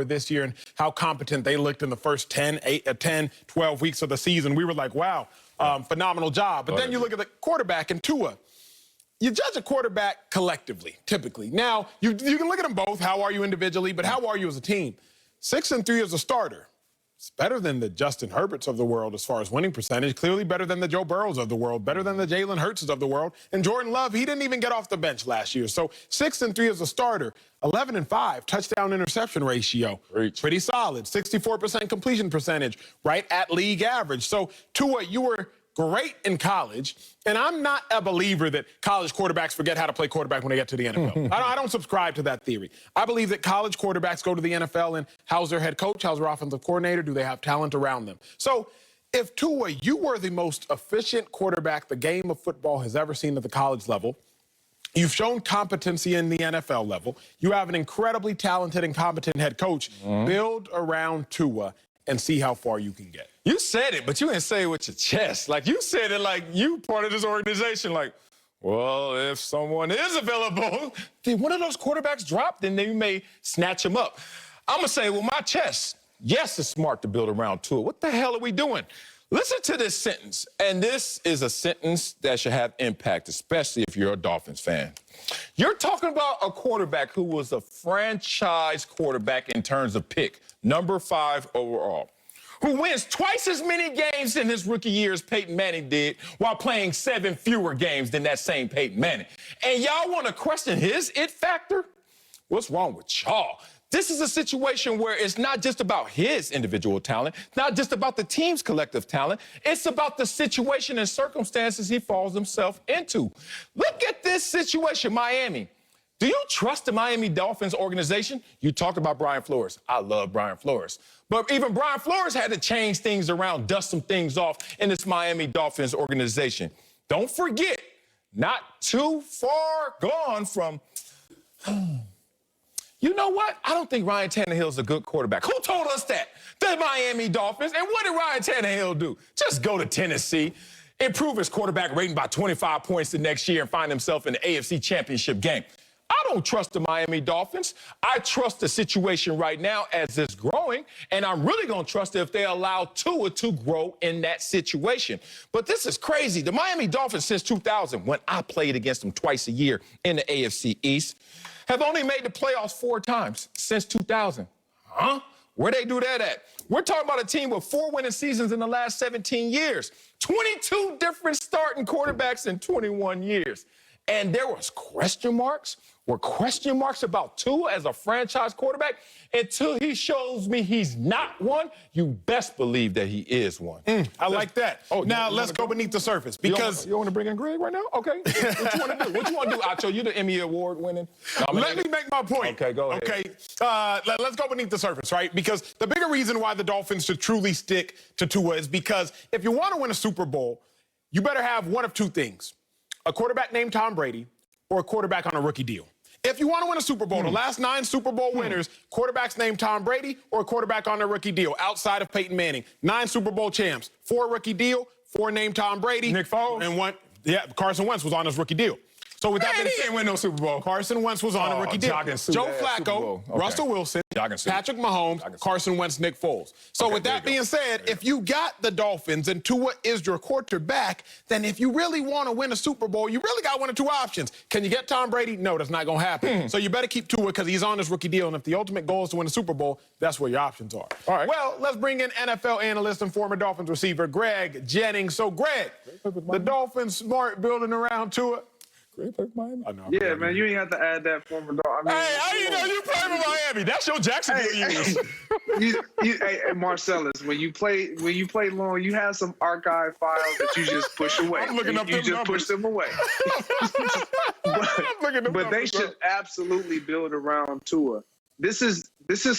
this year and how competent they looked in the first 10, 12 weeks of the season. We were like, wow, phenomenal job. But then you look at the quarterback and Tua. You judge a quarterback collectively, typically. Now, you can look at them both. How are you individually? But how are you as a team? 6-3 as a starter. It's better than the Justin Herberts of the world as far as winning percentage. Clearly better than the Joe Burrows of the world. Better than the Jalen Hurtses of the world. And Jordan Love, he didn't even get off the bench last year. So 6-3 as a starter. 11-5 touchdown interception ratio. Pretty solid. 64% completion percentage. Right at league average. So Tua, you were great in college, and I'm not a believer that college quarterbacks forget how to play quarterback when they get to the NFL. I don't subscribe to that theory. I believe that college quarterbacks go to the NFL, and how's their head coach, how's their offensive coordinator, do they have talent around them? So if Tua, you were the most efficient quarterback the game of football has ever seen at the college level, you've shown competency in the NFL level, you have an incredibly talented and competent head coach, build around Tua and see how far you can get. You said it, but you didn't say it with your chest. Like, you said it like you part of this organization. Like, well, if someone is available, then one of those quarterbacks drop, then they may snatch him up. I'm going to say with my chest, yes, it's smart to build around Tua. What the hell are we doing? Listen to this sentence, and this is a sentence that should have impact, especially if you're a Dolphins fan. You're talking about a quarterback who was a franchise quarterback in terms of pick, number 5 overall, who wins twice as many games in his rookie year as Peyton Manning did while playing 7 fewer games than that same Peyton Manning. And y'all want to question his it factor? What's wrong with y'all? This is a situation where it's not just about his individual talent, not just about the team's collective talent. It's about the situation and circumstances he falls himself into. Look at this situation, Miami. Do you trust the Miami Dolphins organization? You talked about Brian Flores. I love Brian Flores. But even Brian Flores had to change things around, dust some things off in this Miami Dolphins organization. Don't forget, not too far gone from... You know what? I don't think Ryan Tannehill's a good quarterback. Who told us that? The Miami Dolphins. And what did Ryan Tannehill do? Just go to Tennessee, improve his quarterback rating by 25 points the next year, and find himself in the AFC Championship game. I don't trust the Miami Dolphins. I trust the situation right now as it's growing, and I'm really going to trust it if they allow Tua to grow in that situation. But this is crazy. The Miami Dolphins since 2000, when I played against them twice a year in the AFC East, have only made the playoffs 4 times since 2000. Huh? Where they do that at? We're talking about a team with 4 winning seasons in the last 17 years. 22 different starting quarterbacks in 21 years. And there was question marks about Tua as a franchise quarterback until he shows me he's not one. You best believe that he is one. I like that. Oh, now let's go beneath the surface because you want to bring in Greg right now? Okay. What you want to do? What you want to do, Acho? You the Emmy Award winning. Let me make my point. Okay, go ahead. Okay, let's go beneath the surface, right? Because the bigger reason why the Dolphins should truly stick to Tua is because if you want to win a Super Bowl, you better have one of 2 things: a quarterback named Tom Brady or a quarterback on a rookie deal. If you want to win a Super Bowl, the last 9 Super Bowl winners, quarterbacks named Tom Brady or a quarterback on a rookie deal outside of Peyton Manning. 9 Super Bowl champs, 4 rookie deal, 4 named Tom Brady. Nick Foles. And 1, Carson Wentz was on his rookie deal. So with that being said, he didn't win no Super Bowl. Carson Wentz was on a rookie deal. Joe Flacco, Russell Wilson, Patrick Mahomes, Carson Wentz, Nick Foles. So with that being said, if you got the Dolphins and Tua is your quarterback, then if you really want to win a Super Bowl, you really got 1 of 2 options. Can you get Tom Brady? No, that's not going to happen. So you better keep Tua because he's on his rookie deal. And if the ultimate goal is to win a Super Bowl, that's where your options are. All right. Well, let's bring in NFL analyst and former Dolphins receiver, Greg Jennings. So, Greg, the Dolphins smart building around Tua. Yeah, man, you ain't have to add that former dog. I mean, hey, how you know you play for Miami? That's your Jacksonville years. Hey, Marcellus, when you play long, you have some archive files that you just push away. I'm looking up them numbers. Push them away. but they should absolutely build around Tua. This is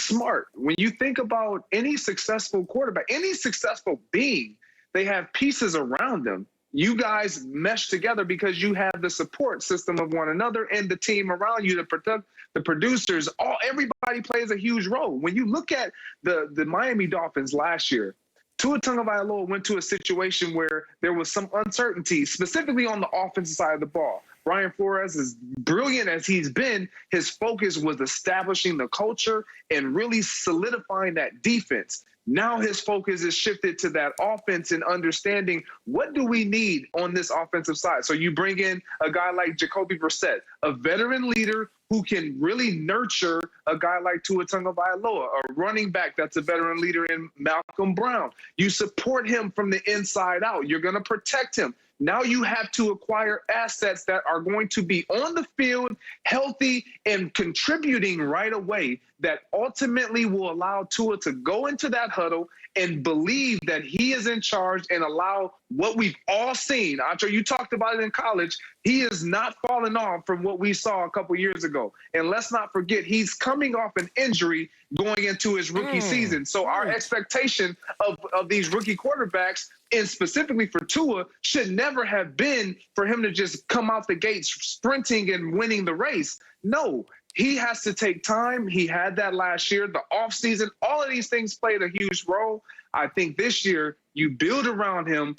smart. When you think about any successful quarterback, any successful being, they have pieces around them. You guys mesh together because you have the support system of one another and the team around you, the producers. Everybody plays a huge role. When you look at the Miami Dolphins last year, Tua Tagovailoa went to a situation where there was some uncertainty, specifically on the offensive side of the ball. Brian Flores, as brilliant as he's been, his focus was establishing the culture and really solidifying that defense. Now his focus is shifted to that offense and understanding what do we need on this offensive side. So you bring in a guy like Jacoby Brissett, a veteran leader who can really nurture a guy like Tua Tagovailoa, a running back that's a veteran leader in Malcolm Brown. You support him from the inside out. You're going to protect him. Now you have to acquire assets that are going to be on the field, healthy, and contributing right away that ultimately will allow Tua to go into that huddle and believe that he is in charge and allow what we've all seen. Acho, you talked about it in college. He is not falling off from what we saw a couple years ago. And let's not forget, he's coming off an injury going into his rookie season. So our expectation of these rookie quarterbacks, and specifically for Tua, should never have been for him to just come out the gates sprinting and winning the race. No, he has to take time. He had that last year, the offseason. All of these things played a huge role. I think this year you build around him,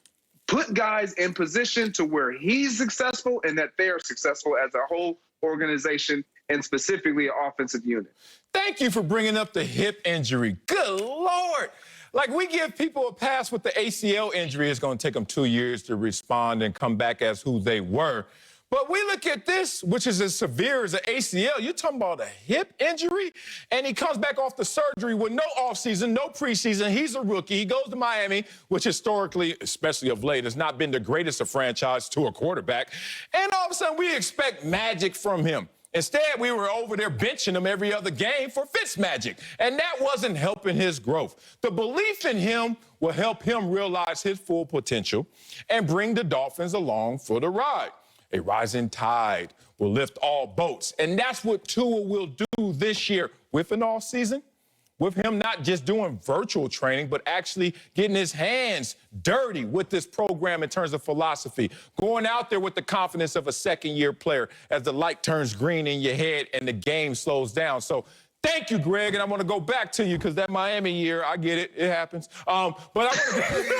put guys in position to where he's successful and that they're successful as a whole organization and specifically an offensive unit. Thank you for bringing up the hip injury. Good Lord. Like, we give people a pass with the ACL injury. It's going to take them 2 years to respond and come back as who they were. But we look at this, which is as severe as an ACL. You're talking about a hip injury, and he comes back off the surgery with no offseason, no preseason. He's a rookie. He goes to Miami, which historically, especially of late, has not been the greatest of franchise to a quarterback. And all of a sudden, we expect magic from him. Instead, we were over there benching him every other game for Fitzmagic, and that wasn't helping his growth. The belief in him will help him realize his full potential and bring the Dolphins along for the ride. A rising tide will lift all boats, and that's what Tua will do this year with an off season, with him not just doing virtual training, but actually getting his hands dirty with this program in terms of philosophy, going out there with the confidence of a second-year player as the light turns green in your head and the game slows down. So thank you, Greg, and I want to go back to you because that Miami year, I get it, it happens. But I want to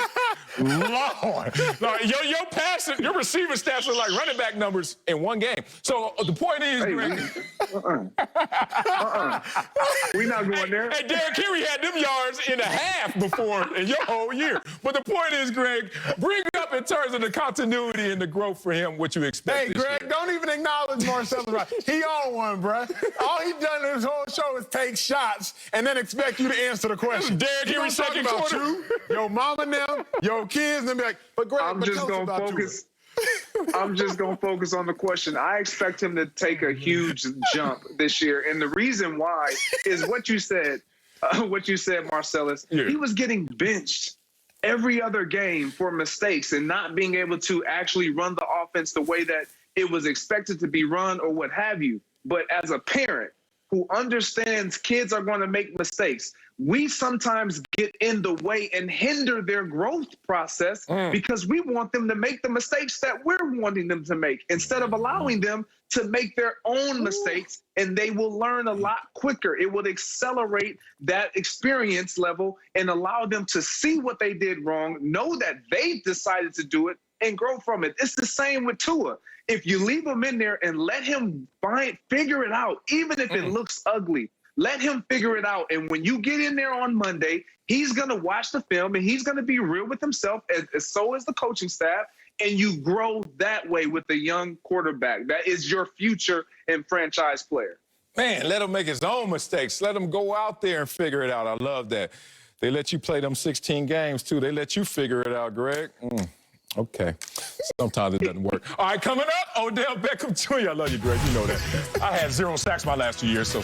Lord, your passing, your receiving stats are like running back numbers in one game. So the point is, Hey, Greg, we're not going there. Hey, Derrick Henry had them yards in a half before in your whole year. But the point is, Greg, bring it up in terms of the continuity and the growth for him, what you expect. Hey, Greg, year. don't even acknowledge Marcellus. Right. He on one, bruh. All he done in his whole show is take shots and then expect you to answer the question. Derrick Henry second about quarter. you, your mama and them, your kids, and then be like, but Greg, I'm just going to focus. I'm just going to focus on the question. I expect him to take a huge jump this year. And the reason why is what you said, Marcellus. Yeah. He was getting benched every other game for mistakes and not being able to actually run the offense the way that it was expected to be run or what have you. But as a parent who understands kids are going to make mistakes, we sometimes get in the way and hinder their growth process because we want them to make the mistakes that we're wanting them to make instead of allowing them to make their own mistakes, and they will learn a lot quicker. It will accelerate that experience level and allow them to see what they did wrong, know that they decided to do it, and grow from it. It's the same with Tua. If you leave him in there and let him figure it out, even if it looks ugly, let him figure it out. And when you get in there on Monday, he's going to watch the film and he's going to be real with himself, as so is the coaching staff. And you grow that way with the young quarterback. That is your future and franchise player. Man, let him make his own mistakes. Let him go out there and figure it out. I love that. They let you play them 16 games, too. They let you figure it out, Greg. Okay. Sometimes it doesn't work. All right, coming up, Odell Beckham Jr. I love you, Greg. You know that. I had 0 sacks my last 2 years, so